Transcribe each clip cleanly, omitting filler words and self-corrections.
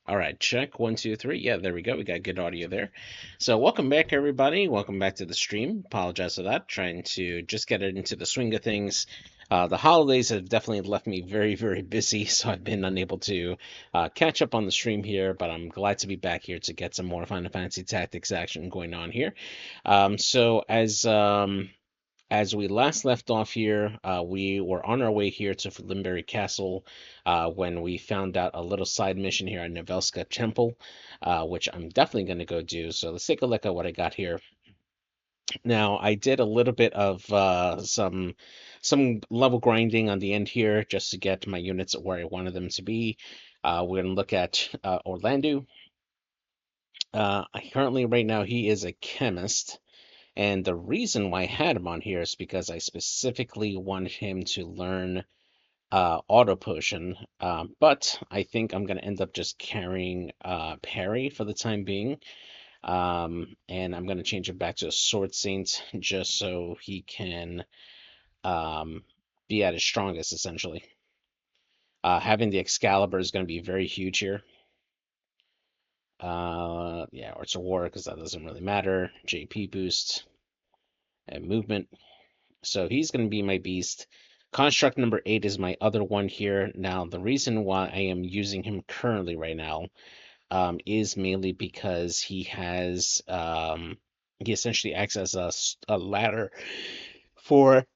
All right, check one, two, three. Yeah, there we go. We got good audio there. So, welcome back, everybody. Welcome back to the stream. Apologize for that. Trying to just get it into the swing of things. The holidays have definitely left me very, very busy, so I've been unable to catch up on the stream here. But I'm glad to be back here to get some more Final Fantasy Tactics action going on here. As we last left off here, we were on our way here to Limberry Castle when we found out a little side mission here at Nevelska Temple, which I'm definitely going to go do. So let's take a look at what I got here. Now, I did a little bit of some level grinding on the end here just to get my units where I wanted them to be. We're going to look at Orlando. Currently, right now, he is a chemist. And the reason why I had him on here is because I specifically wanted him to learn auto potion. But I think I'm going to end up just carrying parry for the time being. And I'm going to change it back to a sword saint just so he can um, be at his strongest, essentially. Having the Excalibur is going to be very huge here. Yeah, or it's a war because that doesn't really matter. JP boost and movement. So he's going to be my beast. Construct number 8 is my other one here. Now, the reason why I am using him currently right now is mainly because he essentially acts as a ladder for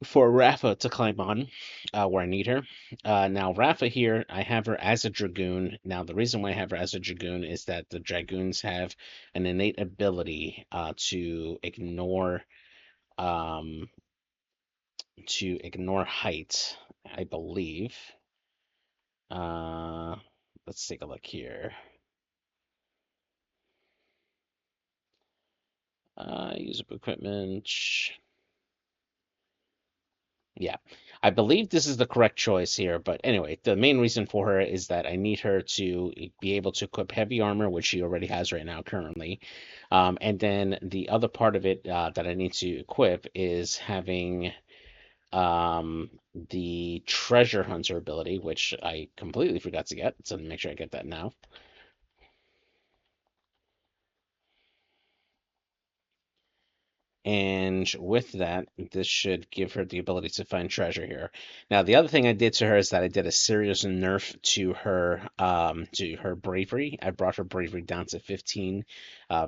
for Rafa to climb on where I need her. Now, Rafa here, I have her as a Dragoon. Now, the reason why I have her as a Dragoon is that the Dragoons have an innate ability um, to ignore height, I believe. Uh, let's take a look here. Use of equipment. Yeah, I believe this is the correct choice here. But anyway, the main reason for her is that I need her to be able to equip heavy armor, which she already has right now currently. And then the other part of it that I need to equip is having the treasure hunter ability, which I completely forgot to get, so make sure I get that now. And with that, this should give her the ability to find treasure here. Now, the other thing I did to her is that I did a serious nerf to her bravery. I brought her bravery down to 15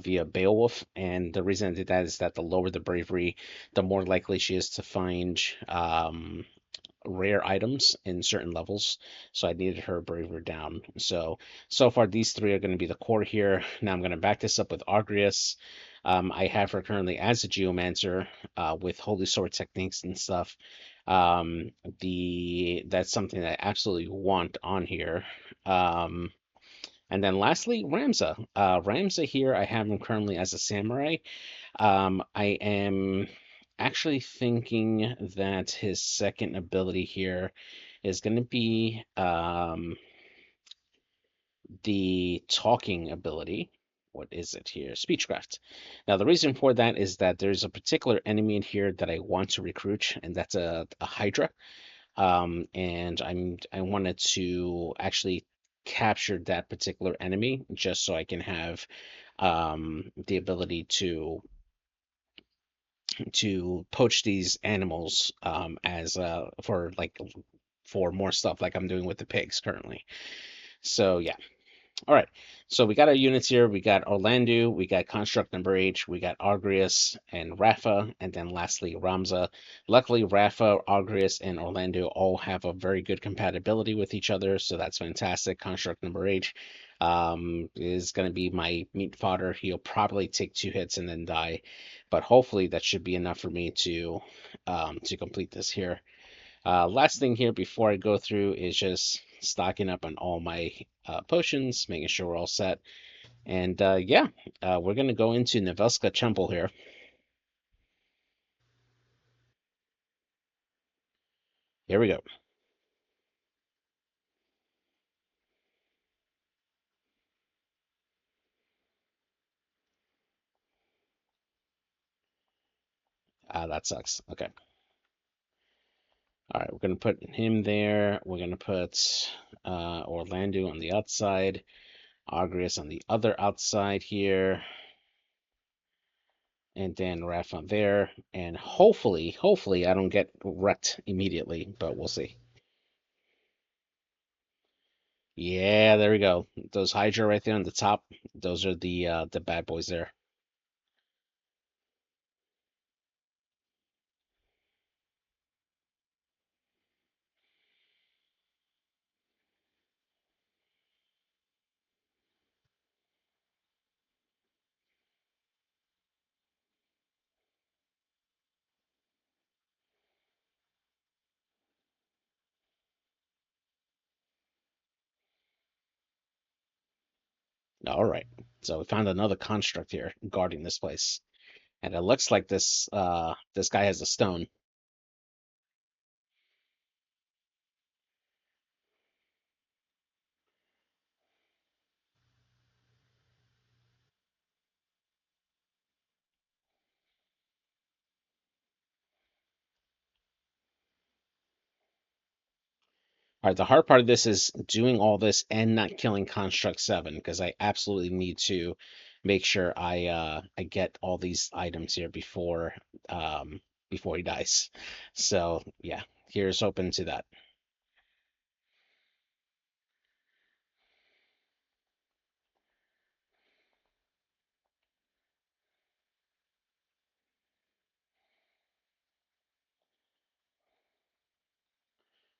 via Beowulf, and the reason I did that is that the lower the bravery, the more likely she is to find rare items in certain levels. So I needed her bravery down. So far these three are going to be the core here. Now I'm going to back this up with Argrius. I have her currently as a geomancer with holy sword techniques and stuff. The That's something that I absolutely want on here. And then lastly, Ramza. Ramza here, I have him currently as a samurai. I am actually thinking that his second ability here is going to be the talking ability. What is it here? Speechcraft. Now, the reason for that is that there's a particular enemy in here that I want to recruit, and that's a Hydra. And I wanted to actually capture that particular enemy just so I can have the ability to poach these animals as for more stuff like I'm doing with the pigs currently. So yeah. All right. So we got our units here. We got Orlando, we got Construct number H, we got Argrius and Rafa, and then lastly Ramza. Luckily, Rafa, Argrius, and Orlando all have a very good compatibility with each other, so that's fantastic. Construct number H is going to be my meat fodder. He'll probably take 2 hits and then die, but hopefully that should be enough for me to complete this here. Last thing here before I go through is just stocking up on all my potions, making sure we're all set. And yeah, we're going to go into Nevelska Temple here. Here we go. That sucks. Okay. All right, we're gonna put him there. We're gonna put Orlando on the outside, Agrius on the other outside here, and then Rafa there. And hopefully, I don't get wrecked immediately, but we'll see. Yeah, there we go. Those Hydra right there on the top, those are the bad boys there. All right. So we found another construct here guarding this place. And it looks like this guy has a stone. All right, the hard part of this is doing all this and not killing Construct 7 because I absolutely need to make sure I get all these items here before he dies. So yeah, here's hoping to that.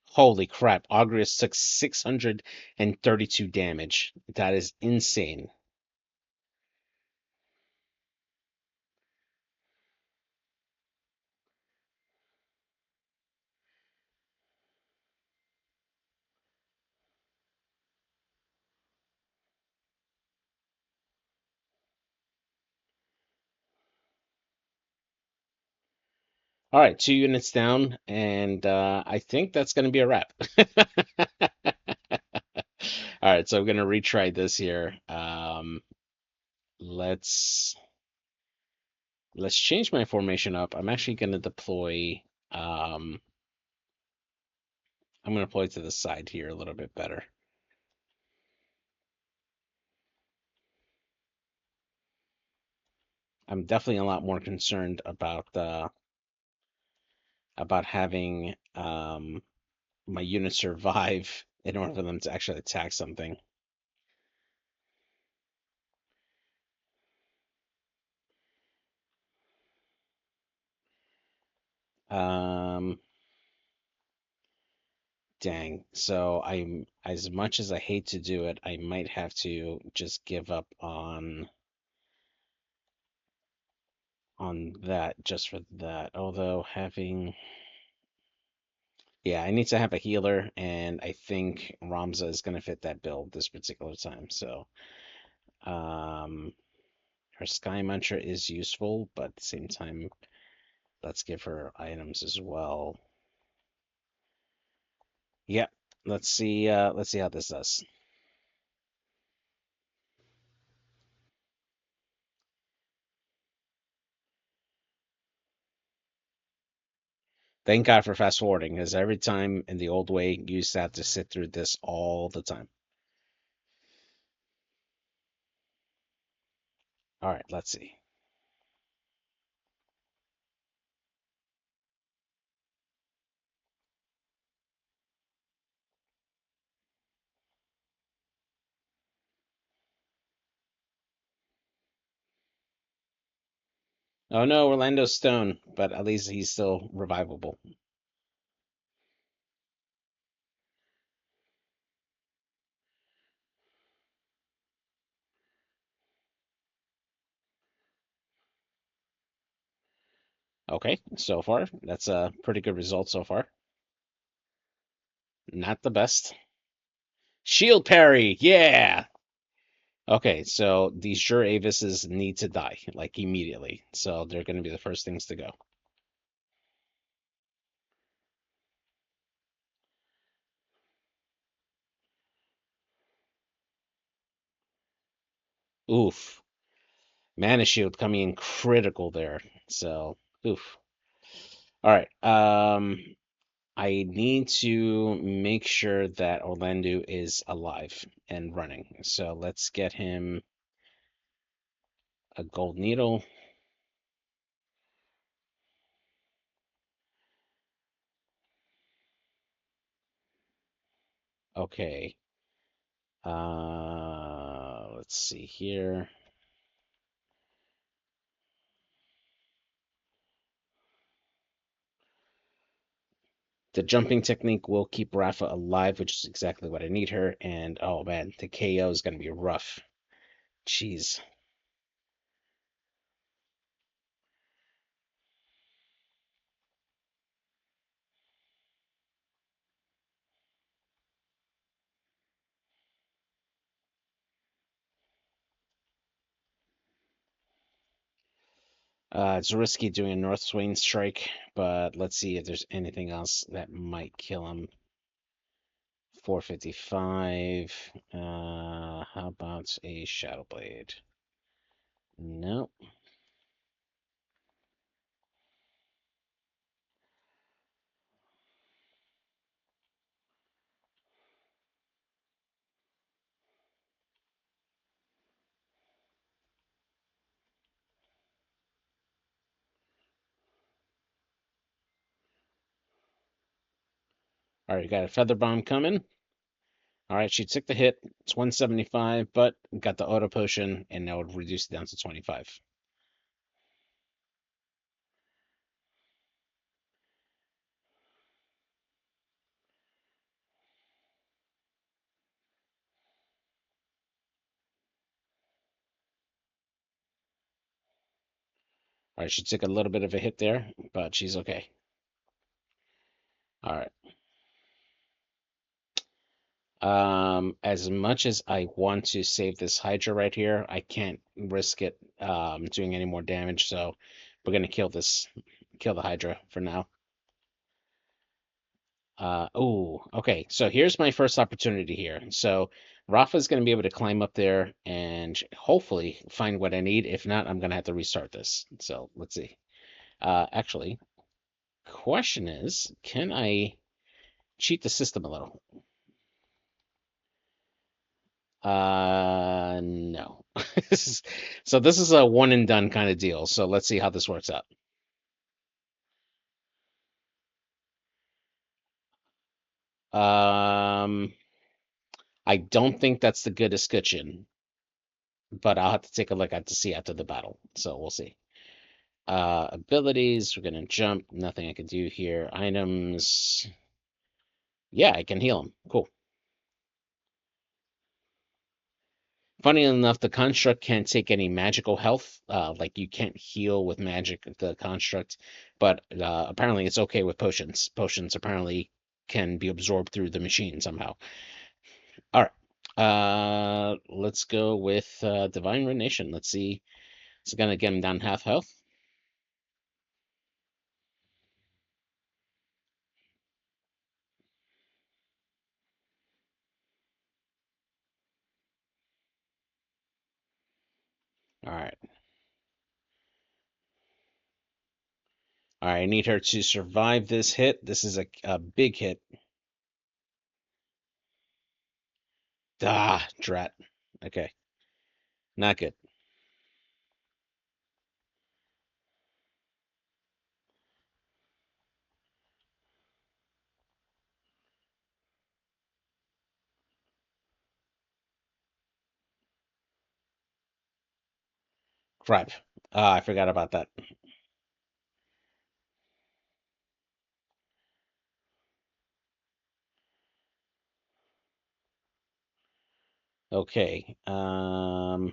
Holy crap, Agrius took 632 damage. That is insane. All right, 2 units down, and I think that's going to be a wrap. All right, so I'm going to retry this here. Let's let's change my formation up. I'm actually going to deploy. Um, I'm going to deploy to the side here a little bit better. I'm definitely a lot more concerned about having my units survive in order for them to actually attack something. Um, Dang. So I'm as much as I hate to do it, I might have to just give up on that just for that. Although having yeah, I need to have a healer and I think Ramza is gonna fit that build this particular time. So um her Sky Mantra is useful, but at the same time, let's give her items as well. Yep. Let's see how this does. Thank God for fast forwarding, because every time in the old way, you used to have to sit through this all the time. All right, let's see. Oh no, Orlando Stone, but at least he's still revivable. Okay, so far, that's a pretty good result so far. Not the best. Shield parry, yeah! Okay, so these Jur Avises need to die, like immediately. So they're going to be the first things to go. Oof. Mana Shield coming in critical there. So, oof. All right. I need to make sure that Orlando is alive and running. So let's get him a gold needle. Okay. Let's see here. The jumping technique will keep Rafa alive, which is exactly what I need her. And oh man, the KO is gonna be rough. Jeez. It's risky doing a North Swain strike, but let's see if there's anything else that might kill him. 455. How about a Shadow Blade? No. All right, got a Feather Bomb coming. All right, she took the hit. It's 175, but got the auto potion, and now would reduce it down to 25. All right, she took a little bit of a hit there, but she's okay. All right. As much as I want to save this Hydra right here, I can't risk it doing any more damage, so we're gonna kill the Hydra for now. Oh, okay. So here's my first opportunity here. So Rafa's gonna be able to climb up there and hopefully find what I need. If not, I'm gonna have to restart this. So let's see. Actually, question is, can I cheat the system a little? No. So this is a one and done kind of deal. So let's see how this works out. Um, I don't think that's the good escutcheon, but I'll have to take a look at to see after the battle. So we'll see. Abilities, we're gonna jump. Nothing I can do here. Items. Yeah, I can heal him. Cool. Funny enough, the construct can't take any magical health. Like you can't heal with magic the construct, but apparently it's okay with potions. Potions apparently can be absorbed through the machine somehow. All right. Let's go with Divine Ruination. Let's see. It's gonna get him down half health. All right. All right. I need her to survive this hit. This is a big hit. Ah, drat. Okay. Not good. Crap. Ah, I forgot about that. Okay. A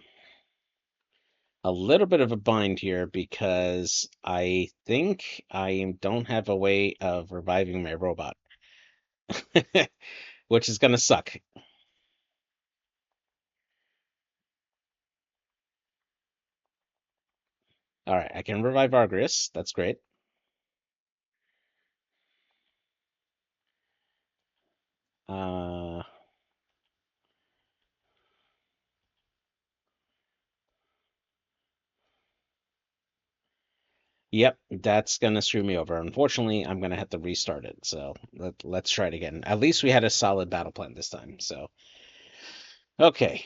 little bit of a bind here because I think I don't have a way of reviving my robot, which is gonna suck. All right, I can revive Argris. That's great. Uh, Yep, that's gonna screw me over. Unfortunately, I'm gonna have to restart it. So let's try it again. At least we had a solid battle plan this time. So okay,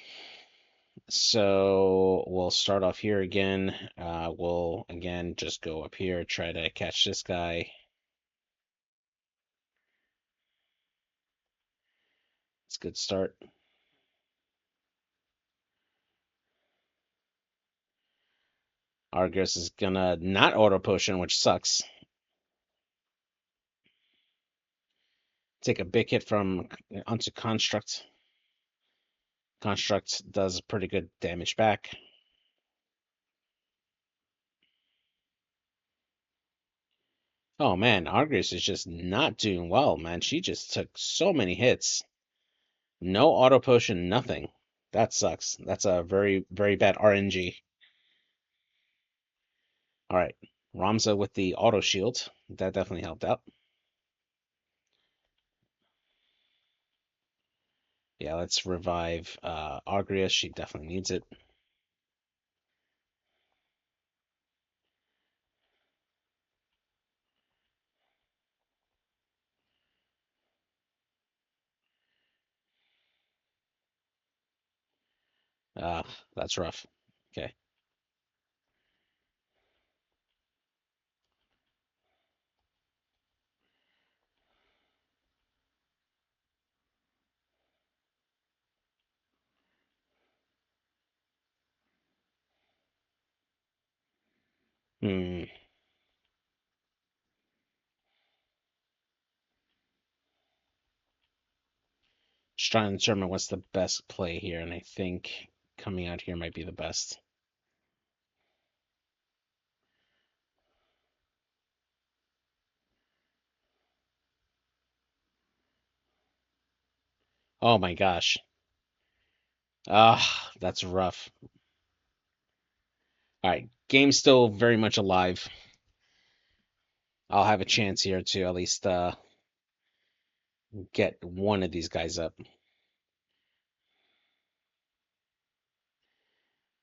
so we'll start off here again. We'll again just go up here, try to catch this guy. It's a good start. Argus is gonna not auto potion, which sucks. Take a big hit from onto Construct. Construct does pretty good damage back. Oh man, Argus is just not doing well, man. She just took so many hits. No auto potion, nothing. That sucks. That's a very, very bad RNG. All right, Ramza with the auto shield. That definitely helped out. Yeah, let's revive Argrius. She definitely needs it. Uh, that's rough. Okay. Hmm. Just trying to determine what's the best play here, and I think coming out here might be the best. Oh my gosh. Ah, that's rough. All right, game's still very much alive. I'll have a chance here to at least get one of these guys up.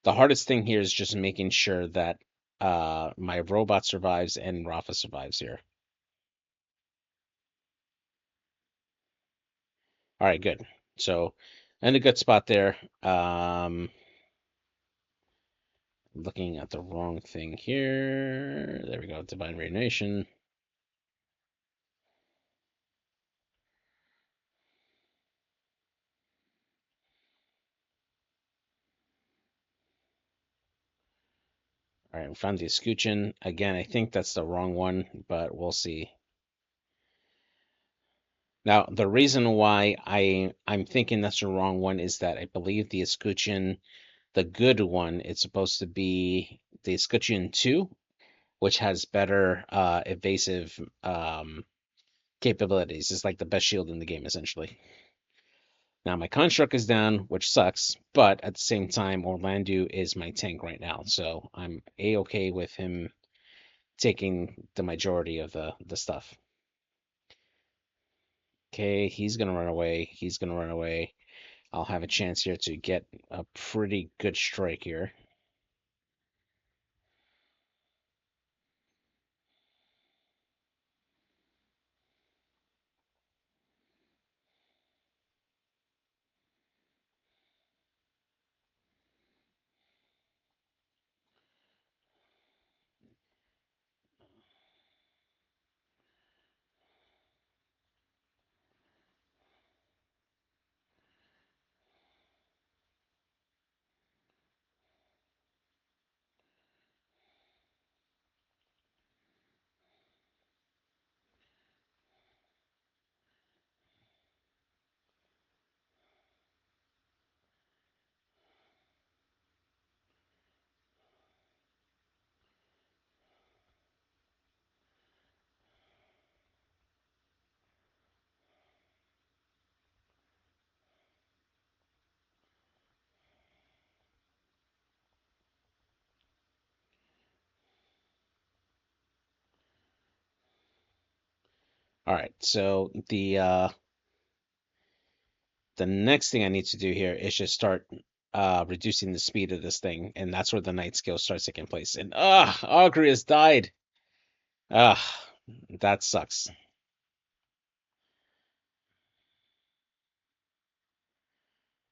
The hardest thing here is just making sure that my robot survives and Rafa survives here. All right, good. So, in a good spot there. Looking at the wrong thing here. There we go. Divine Radiation. All right, we found the escutcheon. Again, I think that's the wrong one, but we'll see. Now, the reason why I'm thinking that's the wrong one is that I believe the escutcheon, the good one, it's supposed to be the escutcheon 2, which has better evasive capabilities. It's like the best shield in the game, essentially. Now, my construct is down, which sucks, but at the same time, Orlando is my tank right now, so I'm a-okay with him taking the majority of the stuff. Okay, he's gonna run away. He's gonna run away. I'll have a chance here to get a pretty good strike here. All right, so the next thing I need to do here is just start reducing the speed of this thing, and that's where the night skill starts taking place. And Agrias died. Ah, that sucks.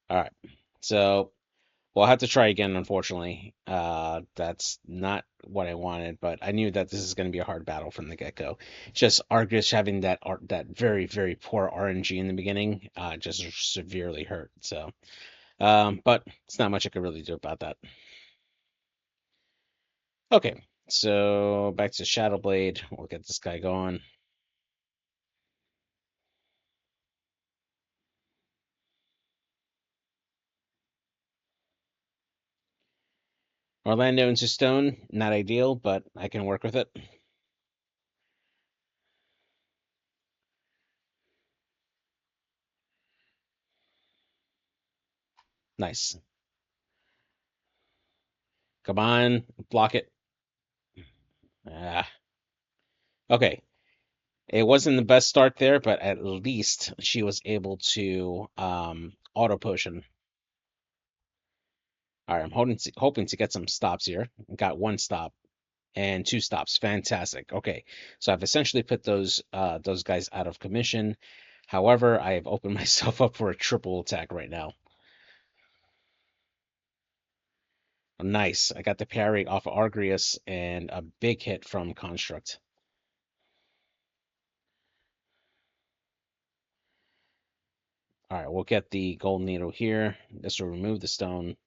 All right. So we'll have to try again, unfortunately. That's not what I wanted, but I knew that this is going to be a hard battle from the get-go. Just Argus having that very, very poor RNG in the beginning, just severely hurt. So, but it's not much I could really do about that. Okay, so back to Shadow Blade. We'll get this guy going. Orlando into stone, not ideal, but I can work with it. Nice. Come on, block it. Ah, okay. It wasn't the best start there, but at least she was able to auto potion. All right, I'm hoping to get some stops here. Got one stop and two stops. Fantastic. Okay, so I've essentially put those guys out of commission. However, I have opened myself up for a triple attack right now. Nice. I got the parry off of Argrius and a big hit from Construct. All right, we'll get the gold needle here. This will remove the stone.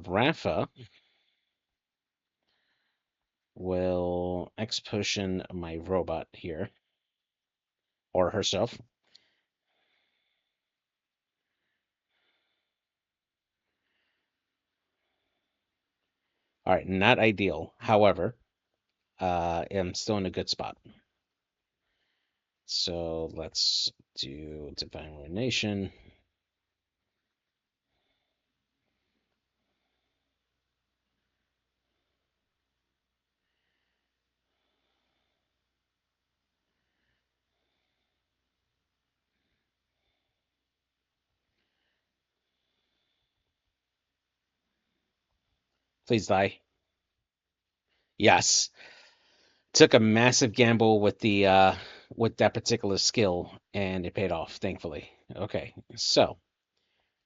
Rafa will X potion my robot here, or herself. All right, not ideal. However, I'm still in a good spot. So let's do Divine Ruination. Please die. Yes. Took a massive gamble with that particular skill, and it paid off, thankfully. Okay, so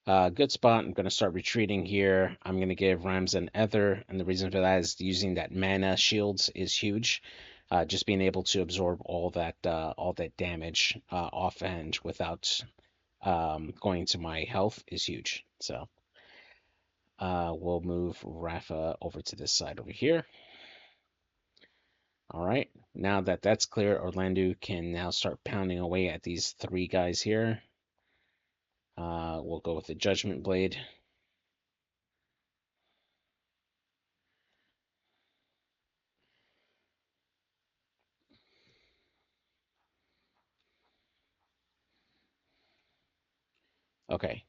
good spot. I'm going to start retreating here. I'm going to give Rams an Ether, and the reason for that is using that mana shields is huge. Just being able to absorb all that damage offhand without going to my health is huge. So we'll move Rafa over to this side over here. All right. Now that that's clear, Orlando can now start pounding away at these three guys here. We'll go with the Judgment Blade. Okay.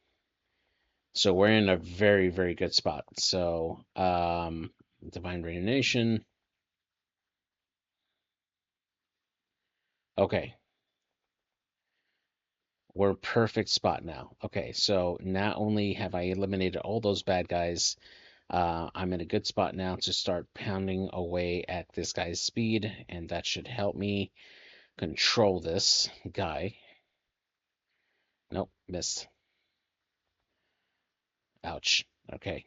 So we're in a very, very good spot. So, Divine Ruination. Okay. We're perfect spot now. Okay. So not only have I eliminated all those bad guys, I'm in a good spot now to start pounding away at this guy's speed, and that should help me control this guy. Nope, missed. Ouch. Okay.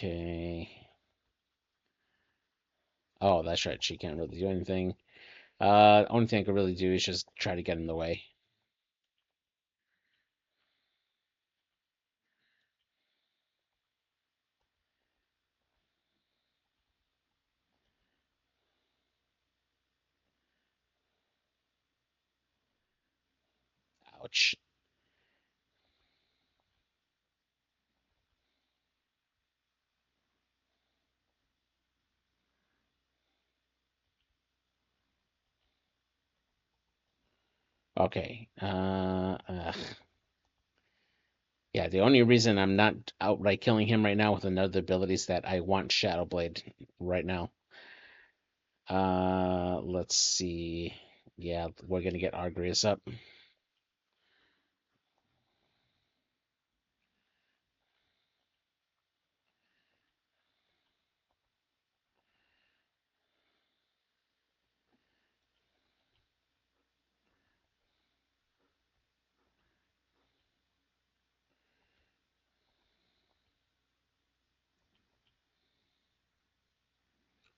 Okay. Oh, that's right. She can't really do anything. Only thing I could really do is just try to get in the way. Ouch. Okay. Yeah, the only reason I'm not outright killing him right now with another ability is that I want Shadow Blade right now. Let's see. Yeah, we're gonna get Argreus up.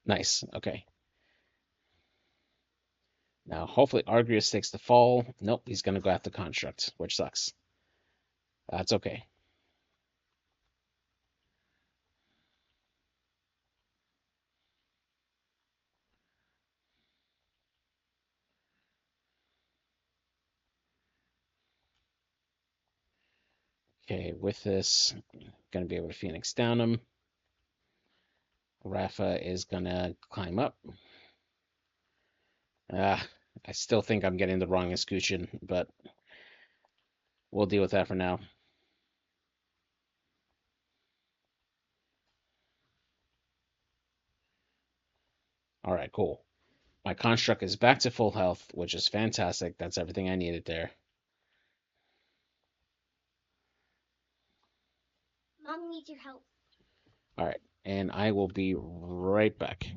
Nice. Okay. Now, hopefully Argreus takes the fall. Nope, he's gonna go after Construct, which sucks. That's okay. Okay, with this, gonna be able to Phoenix down him. Rafa is gonna climb up. Ah, I still think I'm getting the wrong escutcheon, but we'll deal with that for now. All right, cool. My construct is back to full health, which is fantastic. That's everything I needed there. Mom needs your help. All right, and I will be right back.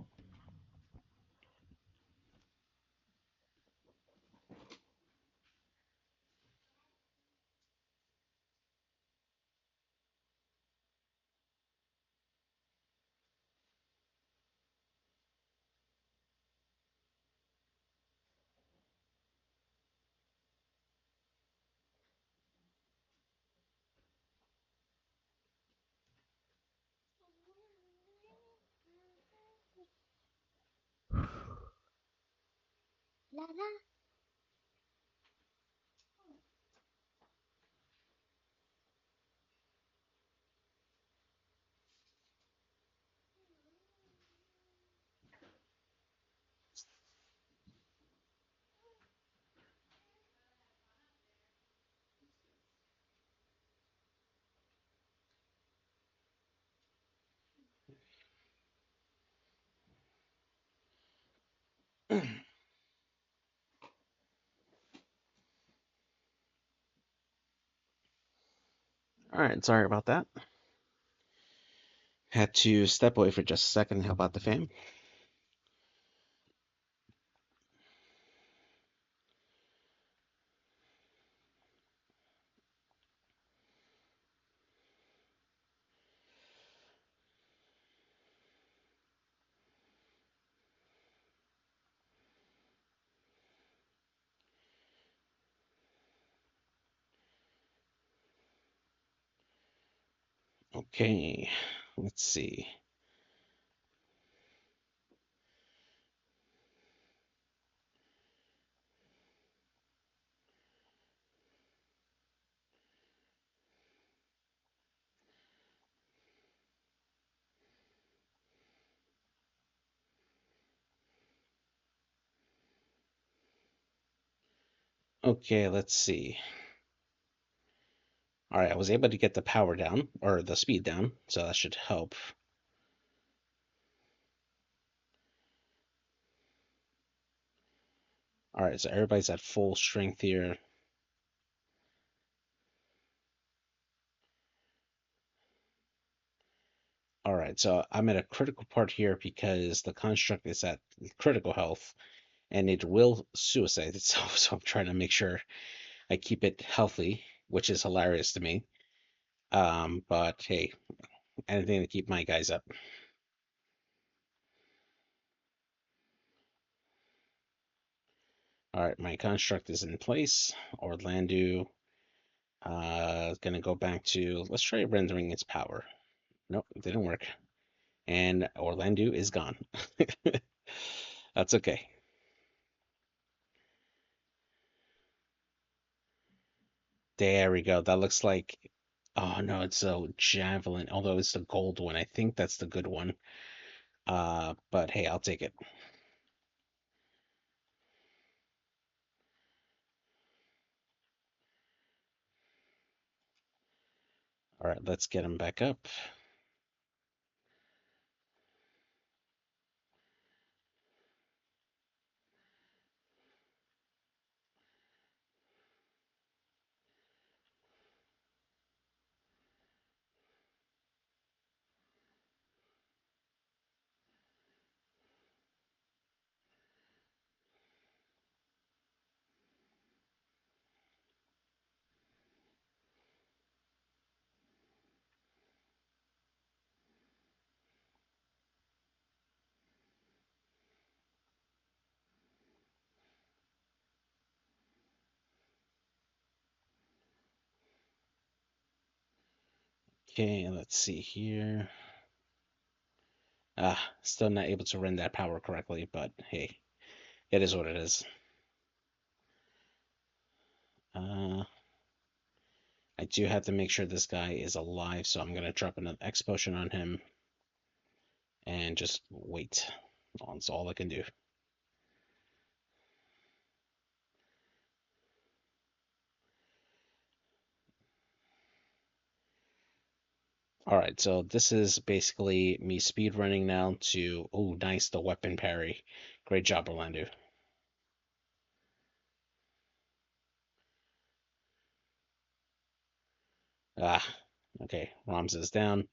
La la. All right, sorry about that. Had to step away for just a second and help out the fam. Okay, let's see. Okay, let's see. All right, I was able to get the power down, or the speed down, so that should help. All right, so everybody's at full strength here. All right, so I'm at a critical part here because the construct is at critical health and it will suicide itself. So I'm trying to make sure I keep it healthy, which is hilarious to me. But hey, anything to keep my guys up. All right, my construct is in place. Orlando, gonna go back to, let's try rendering its power. Nope, it didn't work. And Orlando is gone. That's okay. There we go. That looks like, oh no, it's a javelin, although it's the gold one. I think that's the good one. But hey, I'll take it. All right, let's get him back up. Okay, let's see here. Still not able to render that power correctly, but hey, it is what it is. Uh, I do have to make sure this guy is alive, so I'm gonna drop another X potion on him and just wait. That's all I can do. All right, so this is basically me speed running now to. Oh, nice, the weapon parry. Great job, Orlando. Ah, okay, Rams is down.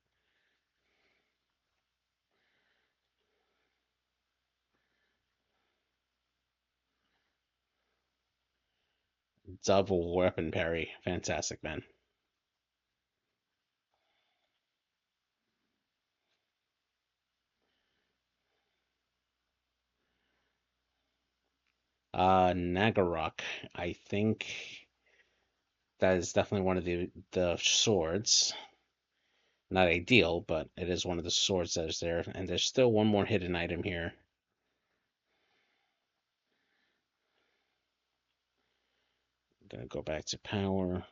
Double weapon parry. Fantastic, man. Nagarok. I think that is definitely one of the swords. Not ideal, but it is one of the swords that is there. And there's still one more hidden item here. I'm gonna go back to power.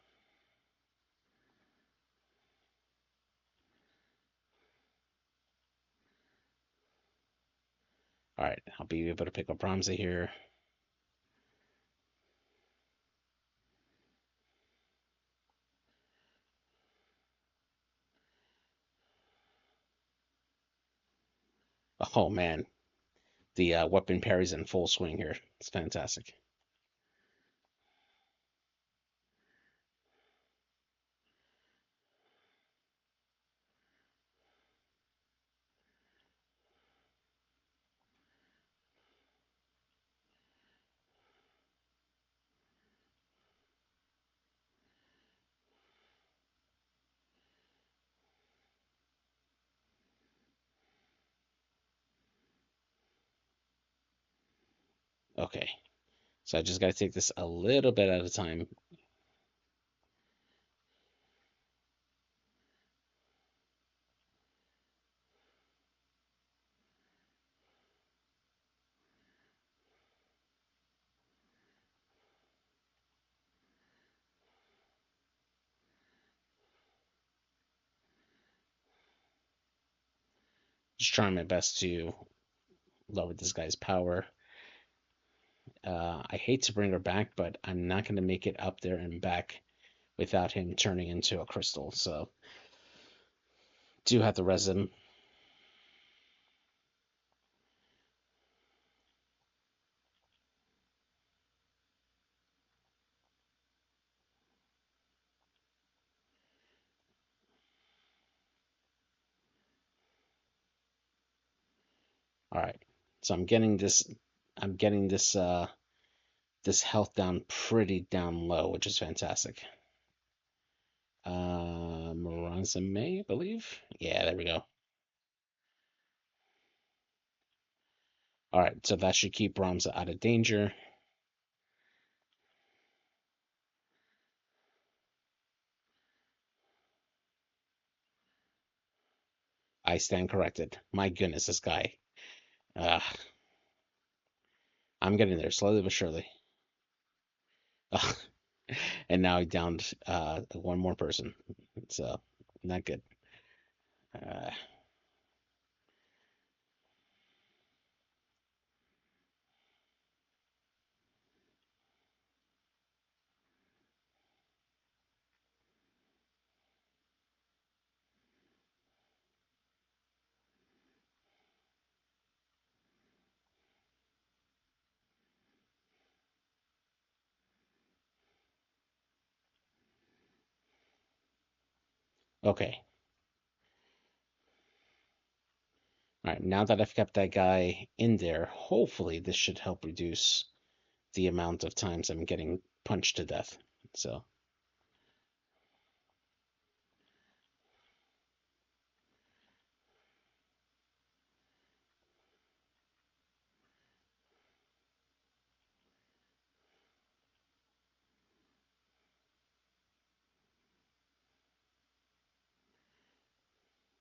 All right, I'll be able to pick up Ramsey here. Oh man, the weapon parry's in full swing here. It's fantastic. Okay, so I just got to take this a little bit at a time. Just trying my best to lower this guy's power. I hate to bring her back, but I'm not going to make it up there and back without him turning into a crystal. So do have to res him. All right. So I'm getting this health down pretty down low, which is fantastic. Maranza May, I believe. Yeah, there we go. All right, so that should keep Ramza out of danger. I stand corrected. My goodness, this guy. Uh, I'm getting there slowly but surely. And now I downed one more person. So not good. Uh, Okay. All right. Now that I've kept that guy in there, hopefully this should help reduce the amount of times I'm getting punched to death. So,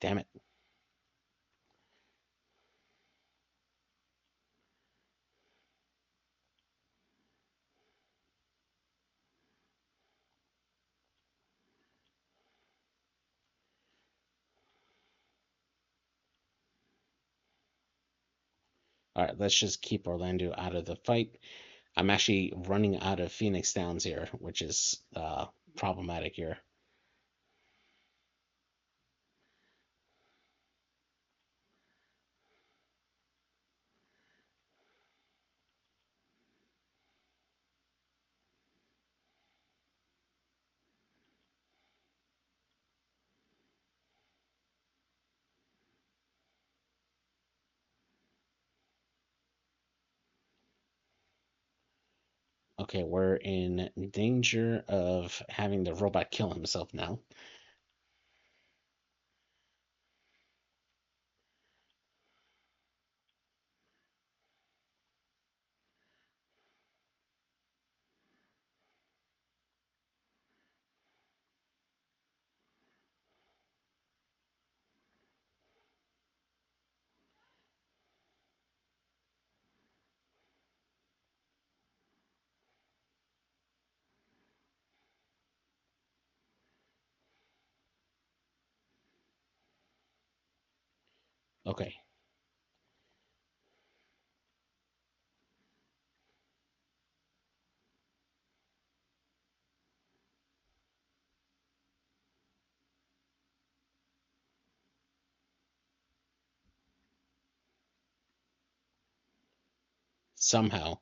damn it. All right, let's just keep Orlando out of the fight. I'm actually running out of Phoenix Downs here, which is problematic here. Okay, we're in danger of having the robot kill himself now. Okay, somehow,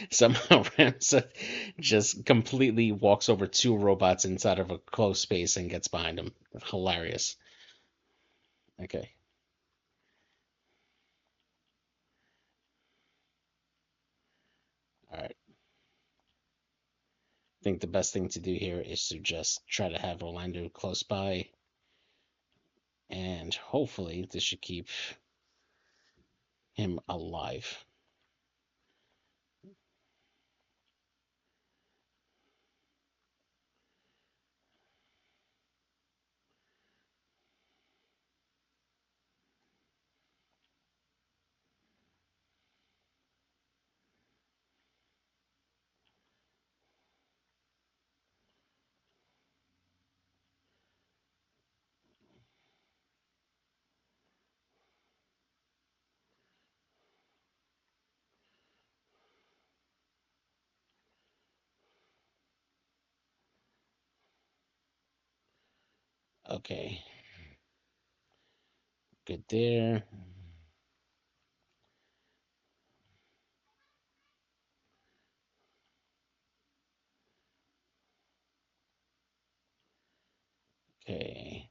somehow Ramsa just completely walks over two robots inside of a closed space and gets behind them. Hilarious. Okay, all right. I think the best thing to do here is to just try to have Orlando close by, and hopefully this should keep him alive. Okay, good there. Okay,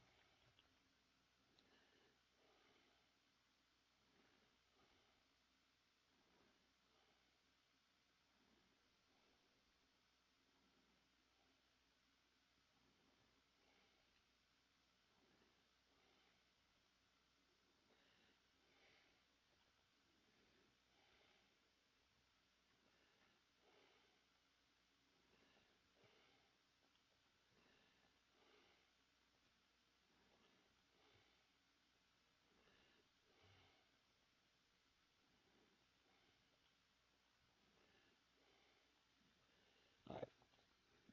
all right.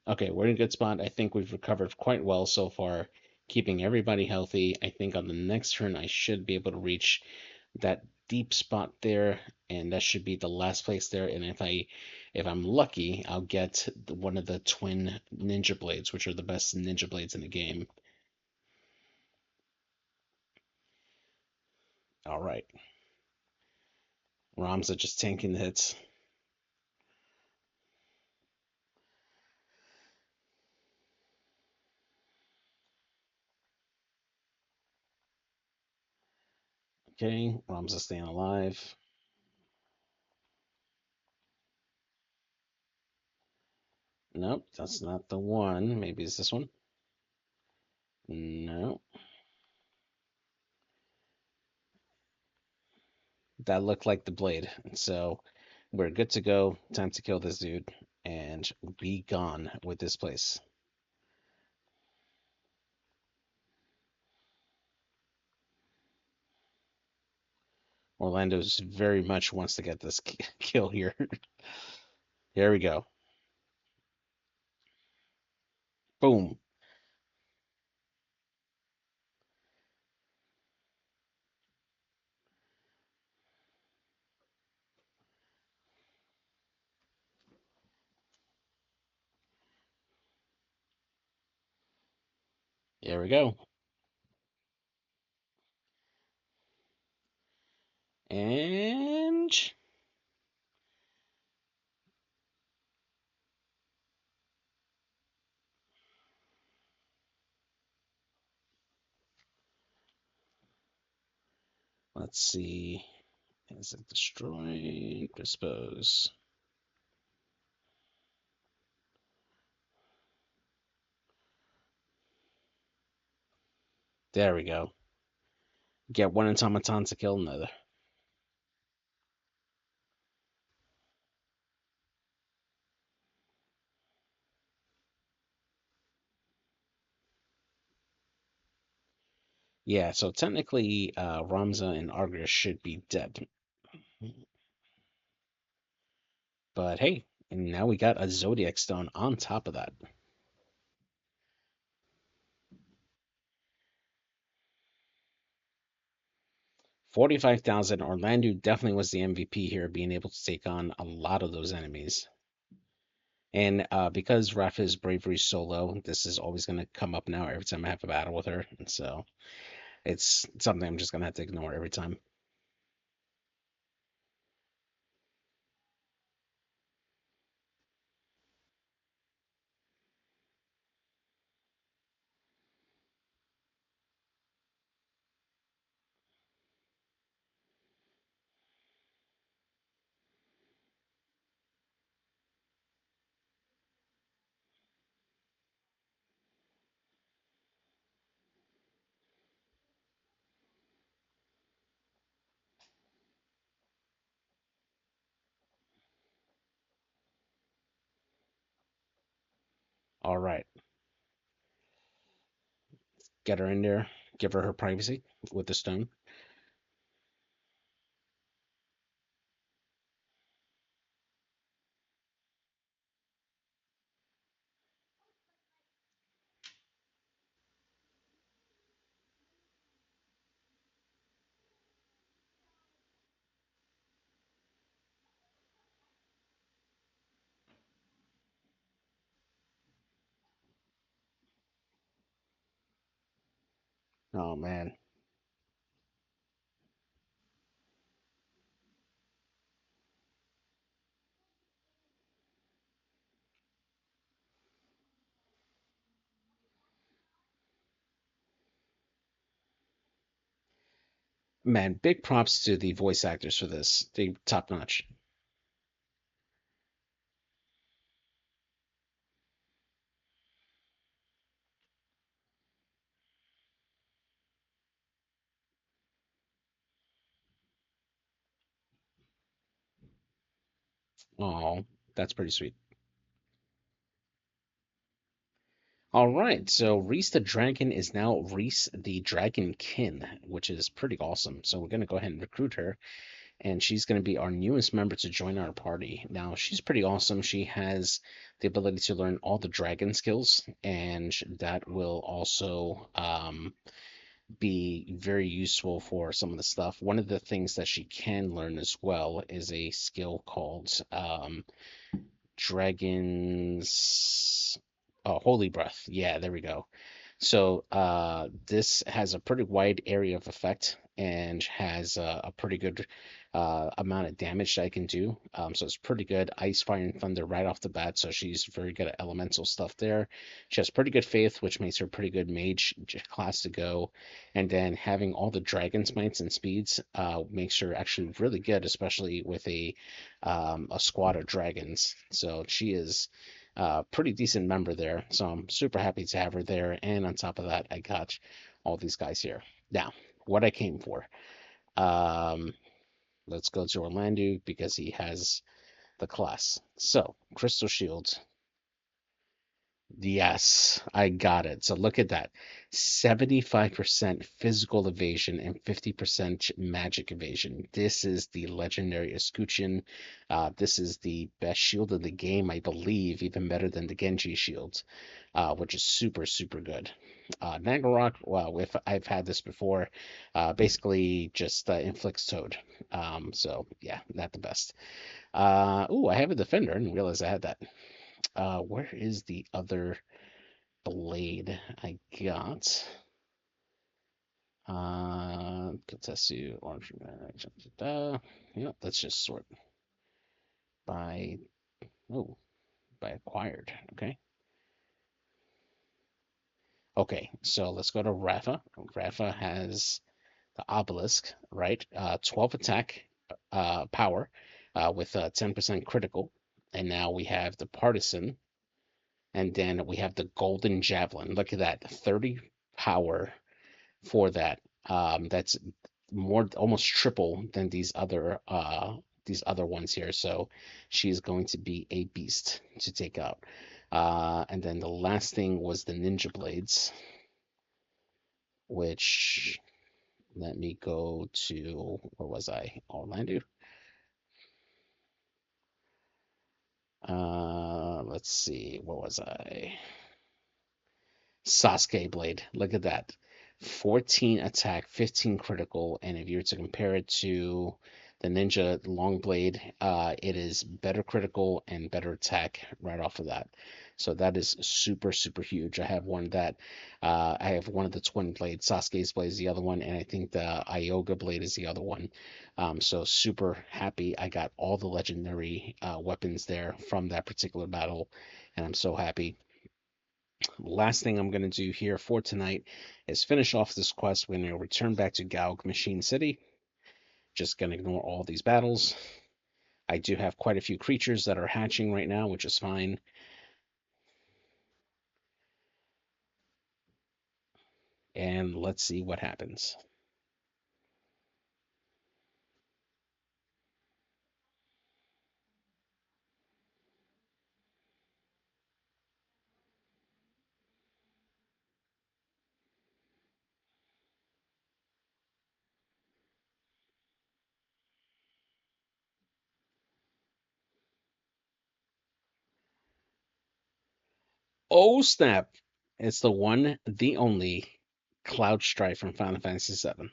Okay, we're in a good spot. I think we've recovered quite well so far, keeping everybody healthy. I think on the next turn I should be able to reach that deep spot there, and that should be the last place there. And if I'm lucky, I'll get one of the twin ninja blades, which are the best ninja blades in the game. All right, Ramza just tanking the hits. Okay, Ramza staying alive. Nope, that's not the one. Maybe it's this one. No, that looked like the blade. So we're good to go. Time to kill this dude and be gone with this place. Orlando's very much wants to get this kill here. Here we go. Boom. Here we go. And let's see. Is it destroyed? Dispose. There we go. Get one automaton to kill another. Yeah, so technically, Ramza and Argus should be dead. But hey, and now we got a Zodiac Stone on top of that. 45,000. Orlando definitely was the MVP here, being able to take on a lot of those enemies. And because Rafa's bravery is so low, this is always going to come up now every time I have a battle with her. And so it's something I'm just going to have to ignore every time. All right, get her in there, give her her privacy with the stone. Oh man, man, big props to the voice actors for this. They top notch. Oh, that's pretty sweet. All right, so Reese the Dragon is now Reese the Dragonkin, which is pretty awesome. So we're gonna go ahead and recruit her, and she's gonna be our newest member to join our party. Now she's pretty awesome. She has the ability to learn all the dragon skills, and that will also be very useful for some of the stuff. One of the things that she can learn as well is a skill called Dragons. Oh, Holy Breath. Yeah, there we go. So this has a pretty wide area of effect and has a pretty good amount of damage that I can do. So it's pretty good. Ice, Fire, and Thunder right off the bat. So she's very good at elemental stuff there. She has pretty good Faith, which makes her a pretty good mage class to go. And then having all the Dragon Smites and speeds makes her actually really good, especially with a squad of dragons. So she is pretty decent member there. So I'm super happy to have her there. And on top of that, I got all these guys here. Now, what I came for. Um, let's go to Orlando because he has the class. So, Crystal Shields. Yes, I got it. So look at that. 75% physical evasion and 50% magic evasion. This is the legendary escutcheon. This is the best shield of the game, I believe, even better than the Genji shield, which is super, super good. Nagarok, well, if I've had this before, basically just inflicts Toad. So yeah, not the best. I have a defender. I didn't realize I had that. Where is the other blade I got? Kotetsu, Orange, let's just sort by, oh, by acquired. Okay. Okay, so let's go to Rafa. Rafa has the obelisk, right? 12 attack power with 10% critical. And now we have the partisan, and then we have the golden javelin. Look at that, 30 power for that. That's more, almost triple than these other ones here. So she's going to be a beast to take out. And then the last thing was the ninja blades, which let me go to, where was I? Orlando. Let's see, where was I? Sasuke blade. Look at that. 14 attack, 15 critical, and if you were to compare it to the ninja long blade, it is better critical and better attack right off of that. So that is super, super huge. I have one of the twin blades. Sasuke's blade is the other one, and I think the Ioga blade is the other one. So super happy. I got all the legendary weapons there from that particular battle, and I'm so happy. Last thing I'm going to do here for tonight is finish off this quest. We're going to return back to Gaug Machine City. Just going to ignore all these battles. I do have quite a few creatures that are hatching right now, which is fine. And let's see what happens. Oh, snap. It's the one, the only Cloud Strife from Final Fantasy VII.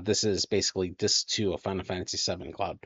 This is basically Disc 2 of Final Fantasy VII Cloud.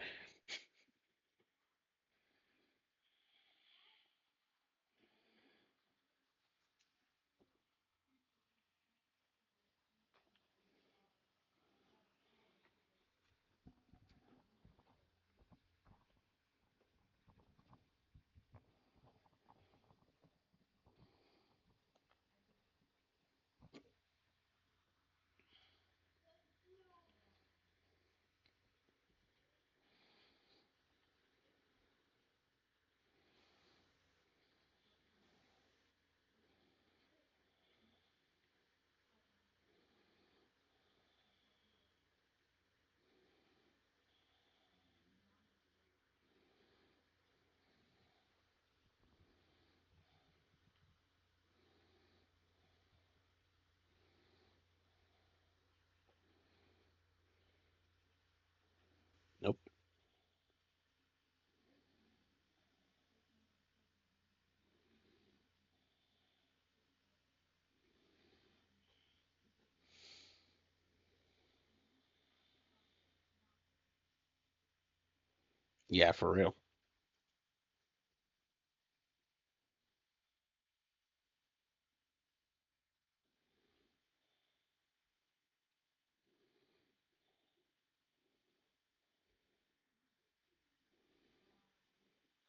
Yeah, for real.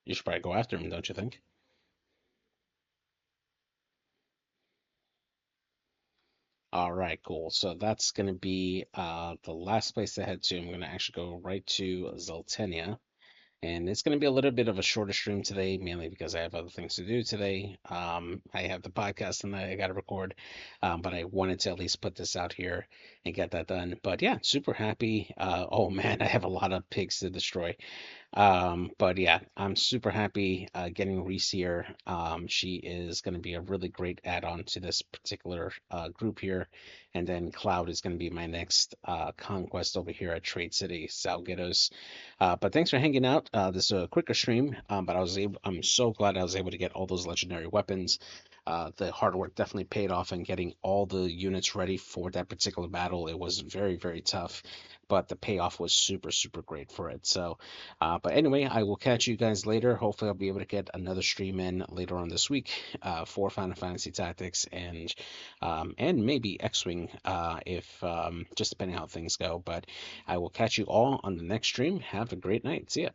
You should probably go after him, don't you think? All right, cool. So that's gonna be the last place to head to. I'm gonna actually go right to Zoltenia. And it's going to be a little bit of a shorter stream today, mainly because I have other things to do today. I have the podcast and I got to record, but I wanted to at least put this out here and get that done. But yeah, super happy. Oh man, I have a lot of pigs to destroy. But yeah, I'm super happy getting Reese here. She is going to be a really great add-on to this particular group here. And then Cloud is going to be my next conquest over here at Trade City, Salgueros. But thanks for hanging out. This is a quicker stream, but I'm so glad I was able to get all those legendary weapons. The hard work definitely paid off in getting all the units ready for that particular battle. It was very, very tough, but the payoff was super, super great for it. So, but anyway, I will catch you guys later. Hopefully, I'll be able to get another stream in later on this week for Final Fantasy Tactics and maybe X-Wing if just depending how things go. But I will catch you all on the next stream. Have a great night. See ya.